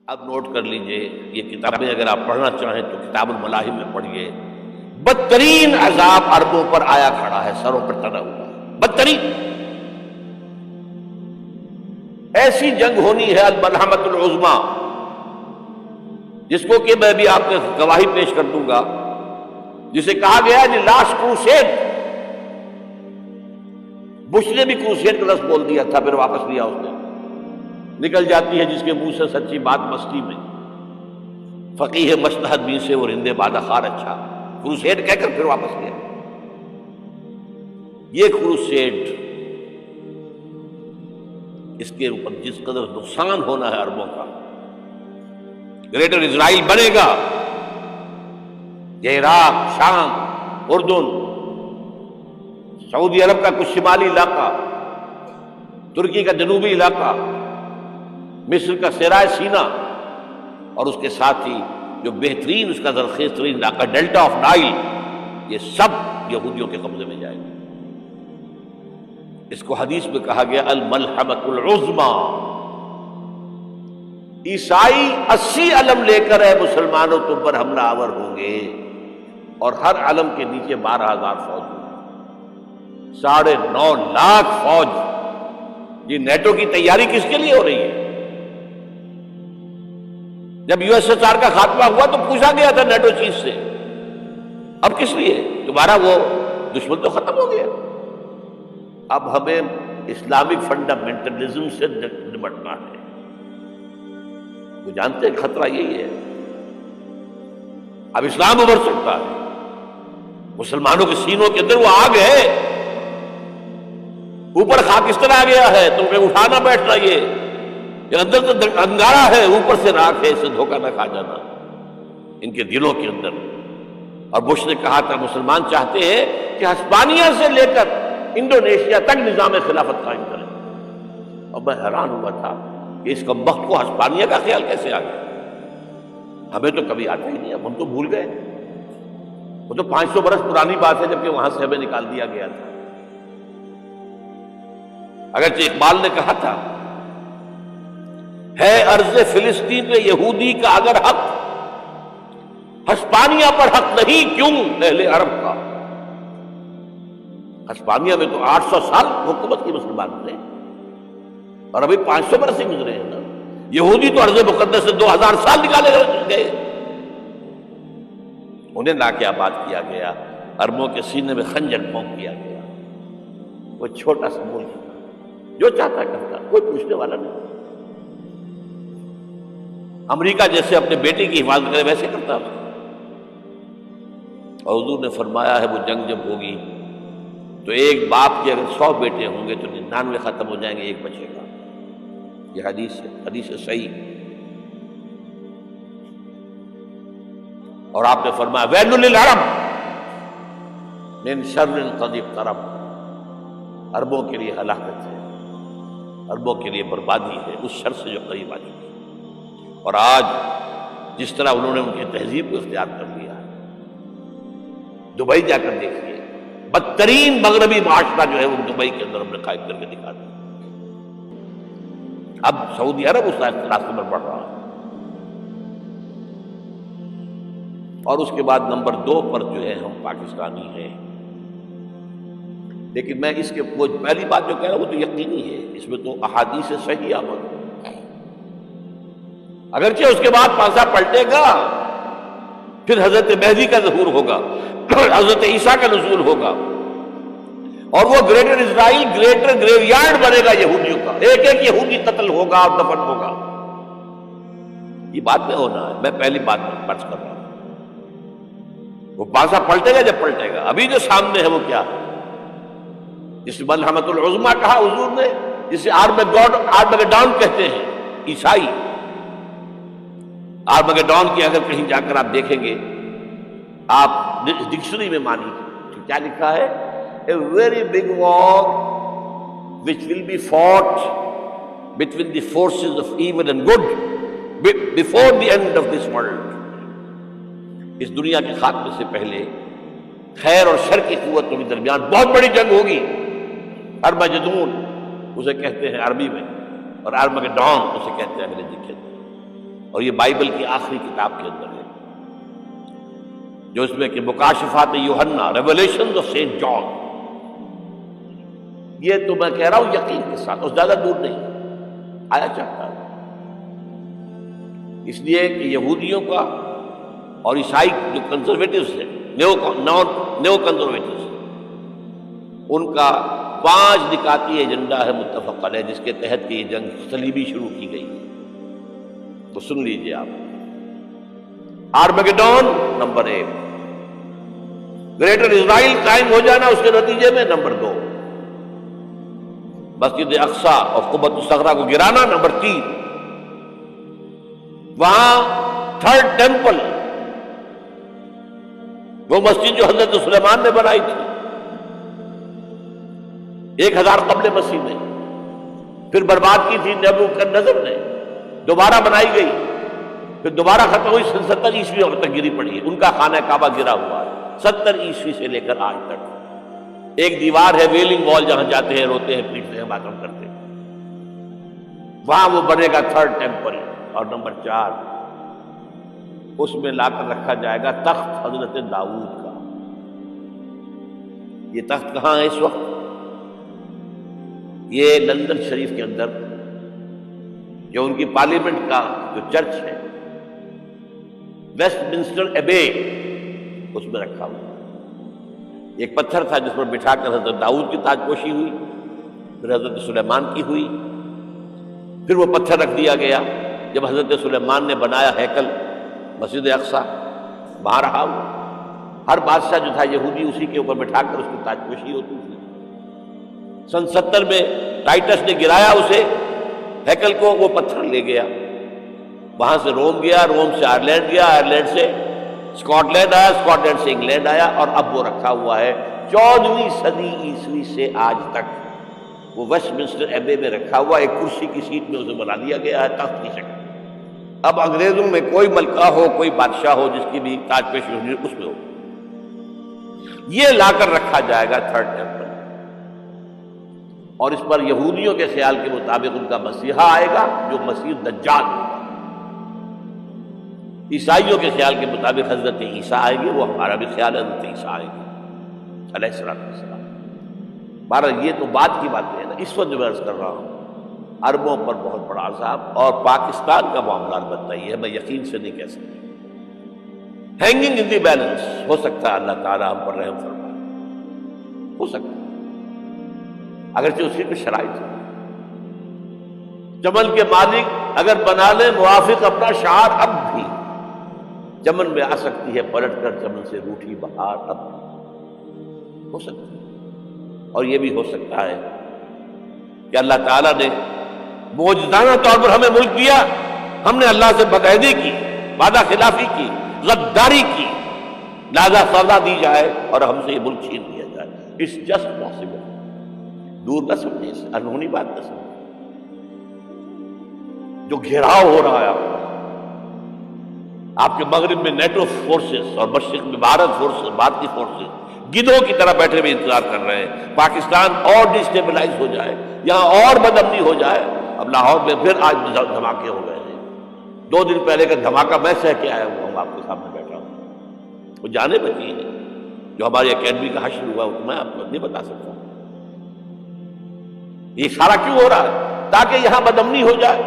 اب نوٹ کر لیجئے، یہ کتابیں اگر آپ پڑھنا چاہیں تو کتاب الملاحم میں پڑھیے۔ بدترین عذاب عربوں پر آیا کھڑا ہے، سروں پر تنا ہوا ہے، بدترین۔ ایسی جنگ ہونی ہے الملحمۃ العظمیٰ، جس کو کہ میں بھی آپ کے گواہی پیش کر دوں گا، جسے کہا گیا ہے لاسٹ کروسیڈ۔ بش نے بھی کروسیڈ کا لفظ بول دیا تھا، پھر واپس لیا اس نے۔ نکل جاتی ہے جس کے منہ سے سچی بات مستی میں، فقیہ مصلحت بھی سے وہ رندے بادہ خار اچھا، کروسیڈ کہہ کر پھر واپس لیا۔ یہ کروسیڈ، اس کے اوپر جس قدر نقصان ہونا ہے عربوں کا، گریٹر اسرائیل بنے گا، یہ عراق، شام، اردن، سعودی عرب کا کچھ شمالی علاقہ، ترکی کا جنوبی علاقہ، مصر کا صحرائے سینا، اور اس کے ساتھ ہی جو بہترین اس کا زرخیز ترین علاقہ ڈیلٹا آف نائل، یہ سب یہودیوں کے قبضے میں جائے گا۔ اس کو حدیث میں کہا گیا الملحمۃ العظمیٰ۔ عیسائی 80 علم لے کر اے مسلمانوں تم پر حملہ آور ہوں گے، اور ہر علم کے نیچے 12,000 فوج ہوگی، 9.5 لاکھ فوج۔ یہ نیٹو کی تیاری کس کے لیے ہو رہی ہے؟ جب USSR کا خاتمہ ہوا تو پوچھا گیا تھا نیٹو چیف سے، اب کس لیے؟ تمہارا وہ دشمن تو ختم ہو گیا، اب ہمیں اسلامک فنڈامنٹلزم سے نمٹنا ہے۔ وہ جانتے ہیں خطرہ یہی ہے، اب اسلام ابھر سکتا ہے، مسلمانوں کے سینوں کے اندر وہ آگ ہے، اوپر خاکستر آ گیا ہے، تمہیں اٹھانا بیٹھنا، یہ اندر تو انگارہ ہے، اوپر سے راکھ ہے، اسے دھوکہ نہ کھا جانا ان کے دلوں کے اندر۔ اور بش نے کہا تھا مسلمان چاہتے ہیں کہ ہسپانیہ سے لے کر انڈونیشیا تک نظام خلافت قائم کریں، اور میں حیران ہوا تھا کہ اس کمبخت کو ہسپانیہ کا خیال کیسے آ گیا؟ ہمیں تو کبھی آتا ہی نہیں، ہم تو بھول گئے، وہ تو 500 برس پرانی بات ہے جبکہ وہاں سے ہمیں نکال دیا گیا تھا۔ اگرچہ اقبال نے کہا تھا ہے ارض فلسطین پہ یہودی کا اگر حق، ہسپانیہ پر حق نہیں کیوں اہل عرب کا؟ ہسپانیہ میں تو 800 سال حکومت کی مسلمانوں نے، اور ابھی 500 برس ہی گزرے ہیں نا۔ یہودی تو ارض مقدس سے 2000 سال نکالے گئے، انہیں لا کے آباد کیا گیا، عربوں کے سینے میں خنجر پھونک دیا گیا۔ وہ چھوٹا سا ملک جو چاہتا کرتا، کوئی پوچھنے والا نہیں۔ امریکہ جیسے اپنے بیٹے کی حفاظت کرے ویسے کرتا، اور حضور نے فرمایا ہے وہ جنگ جب ہوگی تو ایک باپ کے اگر 100 بیٹے ہوں گے تو 99 ختم ہو جائیں گے، ایک بچے گا۔ یہ حدیث ہے، حدیث صحیح۔ اور آپ نے فرمایا ویل للعرب من شر قد اقترب، عربوں کے لیے ہلاکت ہے، عربوں کے لیے بربادی ہے اس شر سے جو قریب آ چکی ہے۔ اور آج جس طرح انہوں نے ان کی تہذیب کو اختیار کر لیا، دبئی جا کر دیکھیے، بدترین مغربی معاشرہ جو ہے وہ دبئی کے اندر ہم نے قائم کر کے دکھا دیا۔ اب سعودی عرب اس راستے پر بڑھ رہا ہے۔ اور اس کے بعد نمبر 2 پر جو ہے ہم پاکستانی ہیں، لیکن میں اس کے وہ پہلی بات جو کہہ رہا ہوں وہ تو یقینی ہے، اس میں تو احادیث صحیحہ موجود ہے۔ اگرچہ اس کے بعد پانسا پلٹے گا، پھر حضرت مہدی کا ظہور ہوگا، حضرت عیسیٰ کا نزول ہوگا، اور وہ گریٹر اسرائیل گریٹر گریو یارڈ بنے گا یہودیوں کا، ایک ایک یہودی قتل ہوگا اور دفن ہوگا۔ یہ بات میں ہونا ہے، میں پہلی بات میں فرض کر رہا ہوں۔ وہ پانسا پلٹے گا جب پلٹے گا، ابھی جو سامنے ہے وہ کیا ہے؟ جس ملحمۃ العظمیٰ کہا حضور نے، جسے آرمگیڈون کہتے ہیں عیسائی۔ آرمگیڈون کی اگر کہیں جا کر آپ دیکھیں گے، آپ ڈکشنری میں مانی تو کیا لکھا ہے؟ A very big war which will be fought between the forces of evil and good before the end of this world۔ اس دنیا کے خاتمے سے پہلے خیر اور شر کی قوتوں کے درمیان بہت بڑی جنگ ہوگی۔ ارمجدون اسے کہتے ہیں عربی میں، اور آرمگیڈون اسے کہتے ہیں انگریزی کے اندر۔ اور یہ بائبل کی آخری کتاب کے اندر ہے، جو اس میں کہ مکاشفات یوحنا، ریولیشنز آف سینٹ جان. یہ تو میں کہہ رہا ہوں یقین کے ساتھ، اور زیادہ دور نہیں آیا چاہتا ہے. اس لیے کہ یہودیوں کا اور عیسائی جو کنزرویٹوز ہیں، نیو کنزرویٹوز، ان کا 5 نکاتی ایجنڈا ہے متفق علیہ، جس کے تحت کہ یہ جنگ صلیبی شروع کی گئی. تو سن لیجئے آپ. آرمیگیڈون نمبر 1، گریٹر اسرائیل قائم ہو جانا اس کے نتیجے میں نمبر 2، مسجد اقصی اور قبۃ الصغریٰ کو گرانا نمبر 3، وہاں تھرڈ ٹیمپل، وہ مسجد جو حضرت سلیمان نے بنائی تھی 1000 قبل مسیح میں، پھر برباد کی تھی نیبوکدنیزر نے، دوبارہ بنائی گئی، پھر دوبارہ ختم ہوئی 70 عیسوی تک گری پڑی ہے. ان کا خانہ کعبہ گرا ہوا ہے 70 عیسوی سے لے کر آج تک. ایک دیوار ہے ویلنگ وال، جہاں جاتے ہیں، روتے ہیں، پیٹتے ہیں، ماتم کرتے ہیں، وہاں وہ بنے گا تھرڈ ٹیمپل. اور نمبر 4، اس میں لا کر رکھا جائے گا تخت حضرت داؤد کا. یہ تخت کہاں ہے اس وقت؟ یہ لندن شریف کے اندر، جو ان کی پارلیمنٹ کا جو چرچ ہے، ویسٹ منسٹر ایبے، اس میں رکھا ہوا. ایک پتھر تھا جس پر بٹھا کر حضرت داؤد کی تاج پوشی ہوئی، پھر حضرت سلیمان کی ہوئی، پھر وہ پتھر رکھ دیا گیا جب حضرت سلیمان نے بنایا ہیکل مسجد اقصی، وہاں رہا ہوا. ہر بادشاہ جو تھا یہودی اسی کے اوپر بٹھا کر اس کی تاج پوشی ہوتی تھی. سن 70 میں ٹائٹس نے گرایا اسے ہیکل کو، وہ پتھر لے گیا، وہاں سے روم گیا، روم سے آئرلینڈ گیا، آئرلینڈ سے اسکاٹ لینڈ آیا، اسکاٹ لینڈ سے انگلینڈ آیا، اور اب وہ رکھا ہوا ہے 14ویں صدی عیسوی سے آج تک. وہ ویسٹ منسٹر ایبے میں رکھا ہوا، ایک کرسی کی سیٹ میں اسے بنا دیا گیا ہے تخت کی شکل. اب انگریزوں میں کوئی ملکہ ہو، کوئی بادشاہ ہو جس کی بھی تاج پوشی ہونی اس میں ہو، یہ لا کر رکھا جائے گا تھرڈ ٹیمپل. اور اس پر یہودیوں کے خیال کے مطابق ان کا مسیحا آئے گا جو مسیح دجال ہوگا. عیسائیوں کے خیال کے مطابق حضرت عیسیٰ آئے گی، وہ ہمارا بھی خیال ہے حضرت عیسیٰ آئے گی علیہ السلام. بہرحال یہ تو بعد کی باتیں ہیں نا. اس وقت جو میں عرض کر رہا ہوں عربوں پر بہت بڑا عذاب، اور پاکستان کا معاملہ البتہ یہ ہے، میں یقین سے نہیں کہہ سکتا. ہینگنگ ان دی بیلنس، ہو سکتا ہے اللہ تعالیٰ ہم پر رحم فرمائے، ہو سکتا ہے، اگرچہ اسی پہ شرائط ہے. چمن کے مالک اگر بنا لیں موافق اپنا شعار، اب بھی چمن میں آ سکتی ہے پلٹ کر چمن سے روٹھی بہار، اب ہو سکتی ہے. اور یہ بھی ہو سکتا ہے کہ اللہ تعالیٰ نے معجزانہ طور پر ہمیں ملک دیا، ہم نے اللہ سے بدعہدی کی، وعدہ خلافی کی، غداری کی، لہذا سزا دی جائے اور ہم سے یہ ملک چھین لیا جائے. It's just possible. دور نہ سمجھے، اس انہونی بات نہ سمجھے. جو گھیراؤ ہو رہا ہے آپ کے مغرب میں نیٹو فورسز اور مشرق میں بھارتی فورسز گدھوں کی طرح بیٹھے ہوئے انتظار کر رہے ہیں پاکستان اور ڈسٹیبلائز ہو جائے، یہاں اور بدامنی ہو جائے. اب لاہور میں پھر آج دھماکے ہو گئے ہیں. 2 دن پہلے کا دھماکہ میں سہ کے آیا ہوں، آپ کے سامنے بیٹھا ہوں. وہ جانے بچی ہیں جو ہماری اکیڈمی کا حشر ہوا، میں آپ کو نہیں بتا سکتا. یہ سارا کیوں ہو رہا ہے؟ تاکہ یہاں بدامنی ہو جائے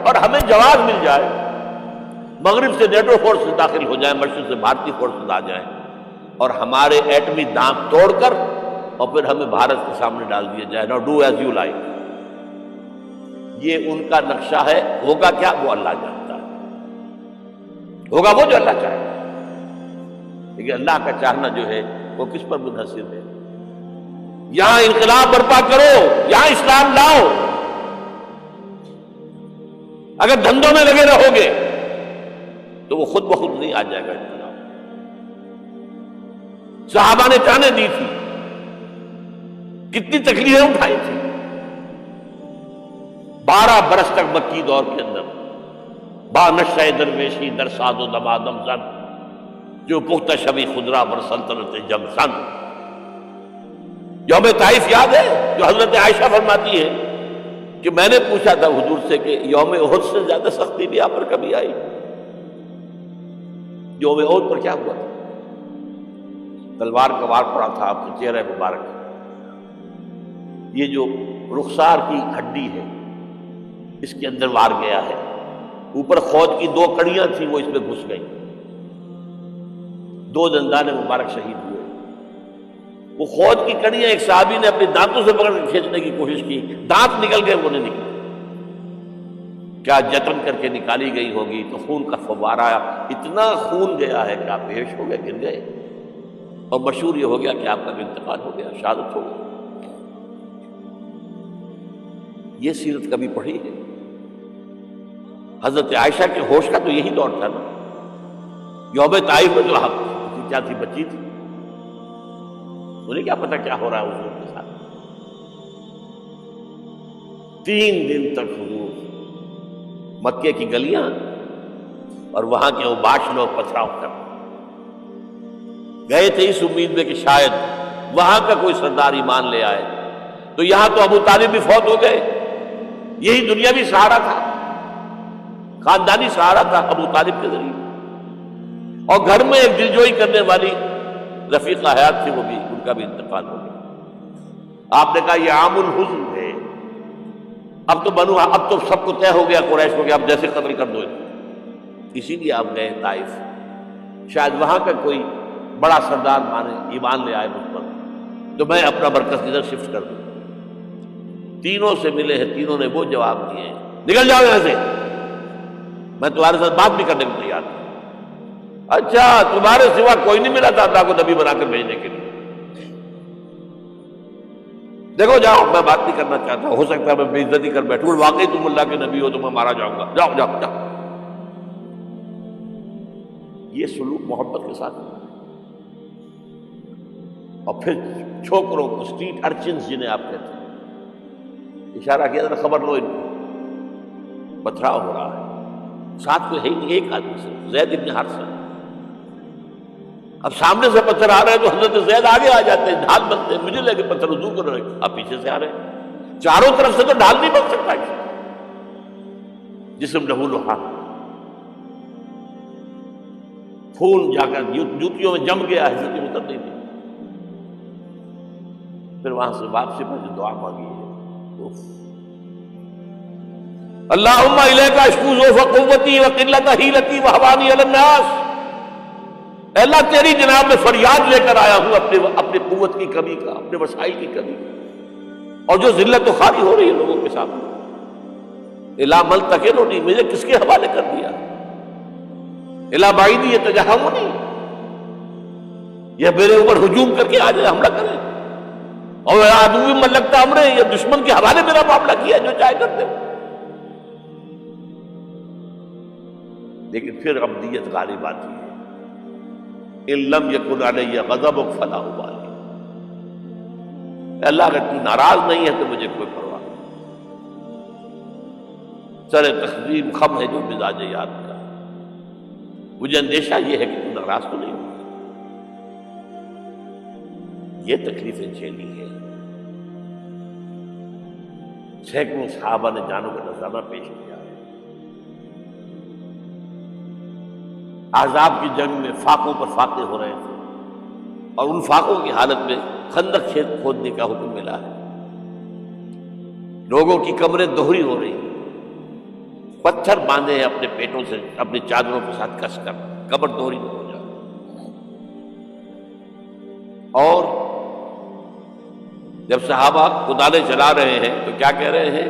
اور ہمیں جواز مل جائے. مغرب سے نیٹو فورسز داخل ہو جائیں، مشرق سے بھارتی فورسز آ جائیں اور ہمارے ایٹمی دانت توڑ کر اور پھر ہمیں بھارت کے سامنے ڈال دیا جائے. نو ڈو ایز یو لائک. یہ ان کا نقشہ ہے. ہوگا کیا وہ اللہ جانتا ہے، ہوگا وہ جو اللہ چاہے. لیکن اللہ کا چاہنا جو ہے وہ کس پر منحصر ہے؟ یہاں انقلاب برپا کرو، یہاں اسلام لاؤ. اگر دھندوں میں لگے رہو گے تو وہ خود بخود نہیں آ جائے گا انقلاب. صحابہ نے جانیں دی تھی، کتنی تکلیفیں اٹھائی تھی. 12 برس تک مکی دور کے اندر با نشہ درویشی در ساد و دمادم زن، جو پختہ شبی خدرا بر سلطنت جم سن. یوم طائف یاد ہے جو حضرت عائشہ فرماتی ہے کہ میں نے پوچھا تھا حضور سے کہ یوم احد سے زیادہ سختی بھی آپ پر کبھی آئی؟ یوم احد پر کیا ہوا تھا؟ تلوار کا وار پڑا تھا آپ کے چہرے مبارک، یہ جو رخسار کی ہڈی ہے اس کے اندر وار گیا ہے، اوپر خود کی 2 کڑیاں تھیں وہ اس میں گھس گئیں، 2 دندان مبارک شہید ہوئے۔ وہ خود کی کڑیاں ایک صحابی نے اپنے دانتوں سے پکڑ کر کھینچنے کی کوشش کی، دانت نکل گئے، وہ نہیں نکلے، کیا جتن کر کے نکالی گئی ہوگی تو خون کا فوارہ آیا، اتنا خون گیا ہے کہ آپ بے ہوش ہو گئے، گر گئے، اور مشہور یہ ہو گیا کہ آپ کا انتقال ہو گیا، شہادت ہو گئی۔ یہ سیرت کبھی پڑھی ہے؟ حضرت عائشہ کے ہوش کا تو یہی دور تھا نا، یوم طائف میں جو کیا تھی، بچی تھی، انہیں کیا پتا کیا ہو رہا ہے حضور کے ساتھ۔ 3 دن تک حضور مکے کی گلیاں اور وہاں کے اوباش لوگ پتھراؤ کر گئے تھے اس امید میں کہ شاید وہاں کا کوئی سردار ایمان لے آئے، تو یہاں تو ابو طالب بھی فوت ہو گئے، یہی دنیاوی سہارا تھا، خاندانی سہارا تھا ابو طالب کے ذریعے، اور گھر میں ایک دلجوئی کرنے والی رفیقہ حیات تھی، وہ بھی، ان کا بھی انتقال ہو گیا۔ آپ نے کہا یہ عام الحزن ہے، اب تو سب کو طے ہو گیا قریش کو کہ اب جیسے قتل کر دو، اسی لیے آپ گئے طائف، شاید وہاں کا کوئی بڑا سردار مانے ایمان لے آئے مجھ پر، تو میں اپنا مرکز ادھر شفٹ کر دوں۔ تینوں سے ملے ہیں، تینوں نے وہ جواب دیے ہیں، نکل جاؤ یہاں سے، میں تمہارے ساتھ بات بھی کرنے کو تیار ہوں۔ اچھا، تمہارے سوا کوئی نہیں ملا تھا اللہ کو نبی بنا کر بھیجنے کے لیے؟ دیکھو جاؤ، میں بات نہیں کرنا چاہتا، ہو سکتا ہے میں بے عزتی کر بیٹھوں، واقعی تم اللہ کے نبی ہو تو میں مارا جاؤں گا، جاؤ جاؤ جاؤ۔ یہ سلوک محبت کے ساتھ ہے۔ اور پھر چھوکروں کو، اسٹریٹ ارچنز جنہیں آپ کہتے ہیں، اشارہ کیا ذرا خبر لو، ان کو پتھراؤ ہو رہا ہے، ساتھ کوئی ہے نہیں، ایک آدمی سے، زید ابن حارثہ۔ اب سامنے سے پتھر آ رہے ہیں تو حضرت زید آگے آ جاتے ہیں، ڈھال بنتے ہیں، مجھے لگے پتھر وضو کر رہے ہیں، اب پیچھے سے آ رہے ہیں، چاروں طرف سے تو ڈھال نہیں بن سکتا، جسم لہولہا، خون جا کر جوتیوں میں جم گیا، حضرت اتر نہیں تھی۔ پھر وہاں سے واپسی پر جو دعا مانگی ہے، اللہم الیک اشکو ضعف قوتی وقلت حیلتی وہوانی علی الناس، اے اللہ تیری جناب میں فریاد لے کر آیا ہوں اپنے قوت کی کمی کا، اپنے وسائل کی کمی کا، اور جو ذلت و خواری ہو رہی ہے لوگوں کے سامنے، الا ملتقننی، مجھے کس کے حوالے کر دیا، الا بعیدی یتجہمنی، یہ میرے اوپر ہجوم کر کے آ جائے، حملہ کرے، اور عدو من لگتا امرے، یہ دشمن کے حوالے میرا معاملہ کیا، جو چاہے کرتے ہو۔ لیکن پھر عبدیت غالب آتی ہے، ان لم یکن علی غضبک فلا ابالی، اللہ اگر تو ناراض نہیں ہے تو مجھے کوئی پرواہ نہیں، سر تخزیم خم ہے جو مزاج یاد کا، مجھے اندیشہ یہ ہے کہ تو ناراض تو نہیں ہوگا۔ یہ تکلیفیں جھیلی ہے، سینکڑوں صحابہ نے جانوں کا نذرانہ پیش کیا ہے، احزاب کی جنگ میں فاقوں پر فاقے ہو رہے تھے، اور ان فاقوں کی حالت میں خندق کھودنے کا حکم ملا ہے، لوگوں کی کمریں دوہری ہو رہی ہیں، پتھر باندھے ہیں اپنے پیٹوں سے، اپنی چادروں کے ساتھ کس کر، قبر دوہری نہ ہو جائے۔ اور جب صحابہ کدالیں چلا رہے ہیں تو کیا کہہ رہے ہیں؟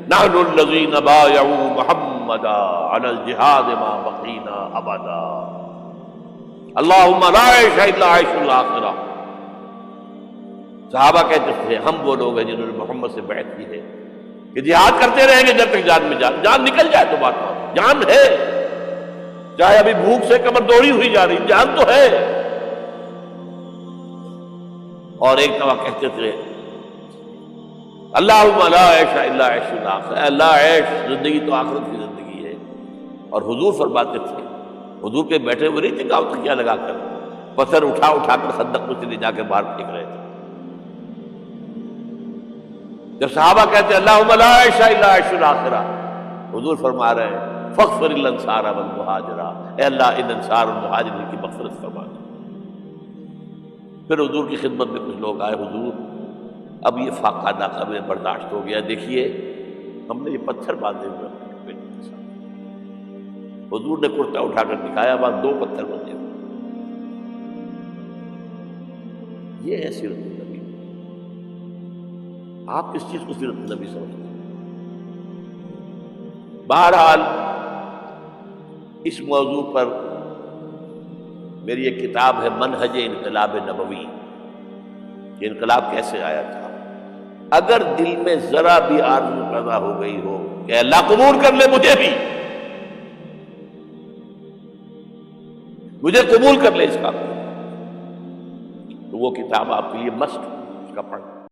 نحن الذین بایعوا محمدا علی الجہاد ما بقینا ابدا، اللہم لا عیش الا عیش الاخرہ۔ صحابہ کہتے تھے ہم وہ لوگ ہیں جنہوں نے محمد سے بیعت کی ہے کہ جہاد کرتے رہیں گے جب تک جان میں جان نکل جائے تو بات اور، جان ہے، چاہے ابھی بھوک سے کمر دوڑی ہوئی جا رہی، جان تو ہے۔ اور ایک دفعہ کہتے تھے اللہم لا عیش الا عیش الاخرہ، اللہ عیش، زندگی تو آخرت کی زندگی ہے۔ اور حضور فرماتے تھے، حضور کے بیٹھے ہوئے نہیں تھے گاؤں تک کیا لگا کر، پتھر اٹھا اٹھا کر خندق میں سے لے جا کے باہر پھینک رہے تھے۔ جب صحابہ کہتے ہیں اللہم لا عیش الا عیش الاخرہ، حضور فرما رہے ہیں فاغفر للانصار والمہاجرہ، اے اللہ ان انصار اور مہاجرین کی مغفرت فرما دے۔ پھر حضور کی خدمت میں کچھ لوگ آئے، حضور اب یہ فاقہ ناقابل برداشت ہو گیا، دیکھیے ہم نے یہ پتھر باندھے ہوئے ہیں۔ حضور نے کرتا اٹھا کر دکھایا، وہاں 2 پتھر بندھے ہوئے۔ یہ ہے سیرت النبی۔ آپ کس چیز کو سیرت النبی سمجھتے ہیں؟ بہرحال اس موضوع پر میری ایک کتاب ہے منہج انقلاب نبوی، یہ انقلاب کیسے آیا تھا۔ اگر دل میں ذرا بھی آرزو پیدا ہو گئی ہو کہ اللہ قبول کر لے مجھے بھی، مجھے قبول کر لے اس کام کو، تو وہ کتاب آپ کے لیے مسٹ، اس کا پڑھنا۔